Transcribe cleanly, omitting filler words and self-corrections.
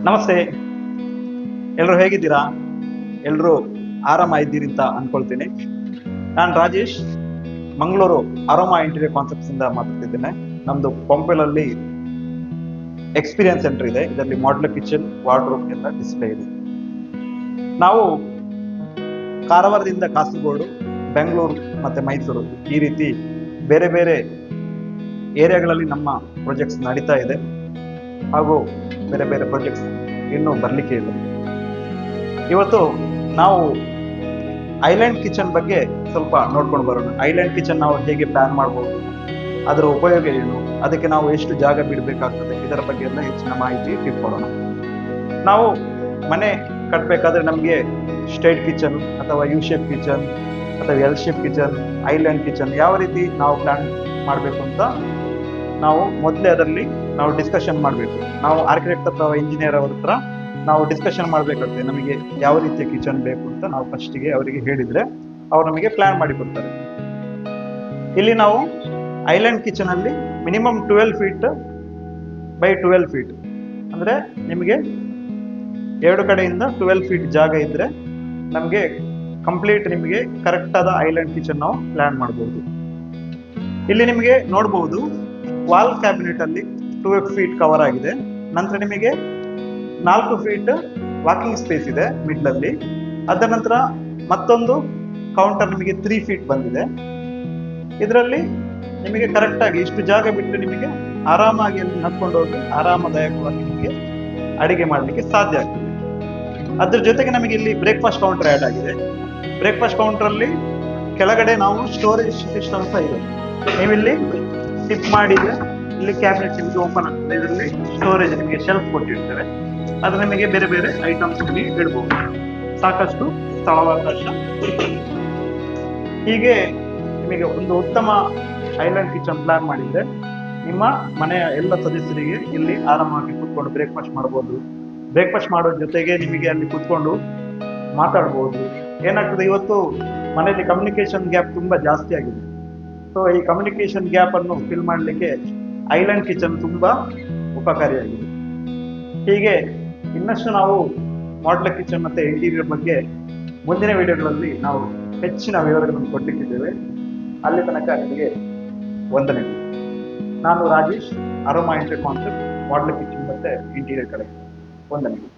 ನಮಸ್ತೆ, ಎಲ್ಲರೂ ಹೇಗಿದ್ದೀರಾ? ಎಲ್ಲರೂ ಆರಾಮ ಇದ್ದೀರಿ ಅಂತ ಅನ್ಕೊಳ್ತೀನಿ. ನಾನು Rajesh, Mangaluru aroma interior concepts ಇಂದ ಮಾತಾಡ್ತಿದ್ದೇನೆ. ನಮ್ದು ಪಂಪೆಲಲ್ಲಿ ಎಕ್ಸ್ಪೀರಿಯನ್ಸ್ ಸೆಂಟರ್ ಇದೆ. ಇದರಲ್ಲಿ ಮಾಡ್ಯುಲರ್ ಕಿಚನ್, ವಾರ್ಡ್ರೋಬ್ ಎಲ್ಲ ಡಿಸ್ಪ್ಲೇ ಇದೆ. ನಾವು ಕಾರವಾರದಿಂದ ಕಾಸರಗೋಡು, ಬೆಂಗಳೂರು ಮತ್ತೆ ಮೈಸೂರು ಈ ರೀತಿ ಬೇರೆ ಬೇರೆ ಏರಿಯಾಗಳಲ್ಲಿ ನಮ್ಮ ಪ್ರಾಜೆಕ್ಟ್ಸ್ ನಡೀತಾ ಇದೆ. ಹಾಗೂ ಬೇರೆ ಬೇರೆ ಪ್ರಾಜೆಕ್ಟ್ಸ್ ಇನ್ನೂ ಬರಲಿಕ್ಕೆ ಇದೆ. ಇವತ್ತು ನಾವು ಐಲ್ಯಾಂಡ್ ಕಿಚನ್ ಬಗ್ಗೆ ಸ್ವಲ್ಪ ನೋಡ್ಕೊಂಡು ಬರೋಣ. ಐಲ್ಯಾಂಡ್ ಕಿಚನ್ ನಾವು ಹೇಗೆ ಪ್ಲಾನ್ ಮಾಡ್ಬೋದು, ಅದರ ಉಪಯೋಗ ಏನು, ಅದಕ್ಕೆ ನಾವು ಎಷ್ಟು ಜಾಗ ಬಿಡಬೇಕಾಗ್ತದೆ, ಇದರ ಬಗ್ಗೆ ಎಲ್ಲ ಹೆಚ್ಚಿನ ಮಾಹಿತಿ ತಿಳ್ಕೊಳ್ಳೋಣ. ನಾವು ಮನೆ ಕಟ್ಟಬೇಕಾದ್ರೆ ನಮಗೆ ಸ್ಟ್ರೈಟ್ ಕಿಚನ್ ಅಥವಾ ಯು ಶೇಪ್ ಕಿಚನ್ ಅಥವಾ L shape kitchen, island kitchen ಯಾವ ರೀತಿ ನಾವು ಪ್ಲಾನ್ ಮಾಡಬೇಕು ಅಂತ ನಾವು ಮೊದಲೇ ಅದರಲ್ಲಿ ನಾವು ಡಿಸ್ಕಷನ್ ಮಾಡಬೇಕು. ನಾವು ಆರ್ಕಿಟೆಕ್ಟ್ ಅಥವಾ ಇಂಜಿನಿಯರ್ ಅವ್ರ ಹತ್ರ ನಾವು ಡಿಸ್ಕಷನ್ ಮಾಡಬೇಕಾಗ್ತದೆ. ನಮಗೆ ಯಾವ ರೀತಿಯ ಕಿಚನ್ ಬೇಕು ಅಂತ ನಾವು ಫಸ್ಟಿಗೆ ಅವರಿಗೆ ಹೇಳಿದರೆ ಅವ್ರು ನಮಗೆ ಪ್ಲಾನ್ ಮಾಡಿ ಕೊಡ್ತಾರೆ. ಇಲ್ಲಿ ನಾವು ಐಲ್ಯಾಂಡ್ ಕಿಚನ್ ಅಲ್ಲಿ ಮಿನಿಮಮ್ 12 ಫೀಟ್ ಬೈ 12 ಫೀಟ್ ಅಂದರೆ ನಿಮಗೆ ಎರಡು ಕಡೆಯಿಂದ 12 ಫೀಟ್ ಜಾಗ ಇದ್ದರೆ ನಮಗೆ ಕಂಪ್ಲೀಟ್ ನಿಮಗೆ ಕರೆಕ್ಟ್ ಆದ ಐಲ್ಯಾಂಡ್ ಕಿಚನ್ ನಾವು ಪ್ಲಾನ್ ಮಾಡ್ಬೋದು. ಇಲ್ಲಿ ನಿಮಗೆ ನೋಡ್ಬೋದು ವಾಲ್ ಕ್ಯಾಬಿನೆಟ್ ಅಲ್ಲಿ 2 ಫೀಟ್ ಕವರ್ ಆಗಿದೆ. ನಂತರ ನಿಮಗೆ 4 ಫೀಟ್ ವಾಕಿಂಗ್ ಸ್ಪೇಸ್ ಇದೆ ಮಿಡ್ಲ್ ಅಲ್ಲಿ. ಅದರ ನಂತರ ಮತ್ತೊಂದು ಕೌಂಟರ್ ನಿಮಗೆ 3 ಫೀಟ್ ಬಂದಿದೆ. ಇದರಲ್ಲಿ ನಿಮಗೆ ಕರೆಕ್ಟ್ ಆಗಿ ಇಷ್ಟು ಜಾಗ ಬಿಟ್ಟು ನಿಮಗೆ ಆರಾಮಾಗಿ ಅಲ್ಲಿ ನಡ್ಕೊಂಡು ಹೋಗಿ ಆರಾಮದಾಯಕವಾಗಿ ನಿಮಗೆ ಅಡಿಗೆ ಮಾಡಲಿಕ್ಕೆ ಸಾಧ್ಯ ಆಗ್ತದೆ. ಅದ್ರ ಜೊತೆಗೆ ನಮಗೆ ಇಲ್ಲಿ ಬ್ರೇಕ್ಫಾಸ್ಟ್ ಕೌಂಟರ್ ಆ್ಯಡ್ ಆಗಿದೆ. ಬ್ರೇಕ್ಫಾಸ್ಟ್ ಕೌಂಟರ್ ಅಲ್ಲಿ ಕೆಳಗಡೆ ನಾವು ಸ್ಟೋರೇಜ್ ಸಿಸ್ಟಮ್ ಸಹ ಇದೆ. ನೀವಿಲ್ಲಿ ಟಿಪ್ ಮಾಡಿದ್ರೆ ಇಲ್ಲಿ ಕ್ಯಾಬಿನೆಟ್ ನಿಮಗೆ ಓಪನ್ ಆಗ್ತದೆ. ಇದರಲ್ಲಿ ಸ್ಟೋರೇಜ್ ನಿಮಗೆ ಶೆಲ್ಫ್ ಕೊಟ್ಟಿರ್ತೇವೆ. ಅದು ನಿಮಗೆ ಬೇರೆ ಬೇರೆ ಐಟಮ್ಸ್ ನಿಮಗೆ ಇಡ್ಬೋದು. ಸಾಕಷ್ಟು ಸ್ಥಳಾವಕಾಶ. ಹೀಗೆ ನಿಮಗೆ ಒಂದು ಉತ್ತಮ ಐಲ್ಯಾಂಡ್ ಕಿಚನ್ ಪ್ಲಾನ್ ಮಾಡಿದ್ರೆ ನಿಮ್ಮ ಮನೆಯ ಎಲ್ಲ ಸದಸ್ಯರಿಗೆ ಇಲ್ಲಿ ಆರಾಮಾಗಿ ಕೂತ್ಕೊಂಡು ಬ್ರೇಕ್ಫಾಸ್ಟ್ ಮಾಡ್ಬೋದು. ಬ್ರೇಕ್ಫಾಸ್ಟ್ ಮಾಡೋ ಜೊತೆಗೆ ನಿಮಗೆ ಅಲ್ಲಿ ಕೂತ್ಕೊಂಡು ಮಾತಾಡ್ಬೋದು. ಏನಾಗ್ತದೆ, ಇವತ್ತು ಮನೆಯಲ್ಲಿ ಕಮ್ಯುನಿಕೇಶನ್ ಗ್ಯಾಪ್ ತುಂಬಾ ಜಾಸ್ತಿ ಆಗಿದೆ. ಸೊ ಈ ಕಮ್ಯುನಿಕೇಶನ್ ಗ್ಯಾಪ್ ಅನ್ನು ಫಿಲ್ ಮಾಡಲಿಕ್ಕೆ ಐಲ್ಯಾಂಡ್ ಕಿಚನ್ ತುಂಬಾ ಉಪಕಾರಿಯಾಗಿದೆ. ಹೀಗೆ ಇನ್ನಷ್ಟು ನಾವು ಮಾಡ್ಯುಲರ್ ಕಿಚನ್ ಮತ್ತೆ ಇಂಟೀರಿಯರ್ ಬಗ್ಗೆ ಮುಂದಿನ ವಿಡಿಯೋಗಳಲ್ಲಿ ನಾವು ಹೆಚ್ಚಿನ ವಿವರಗಳನ್ನು ಕೊಟ್ಟಿದ್ದೇವೆ. ಅಲ್ಲಿ ತನಕ ನಿಮಗೆ ವಂದನೆಗಳು. ನಾನು Rajesh, aroma interior concept, modular kitchen ಮತ್ತೆ ಇಂಟೀರಿಯರ್ ಕಡೆ. ವಂದನೆಗಳು.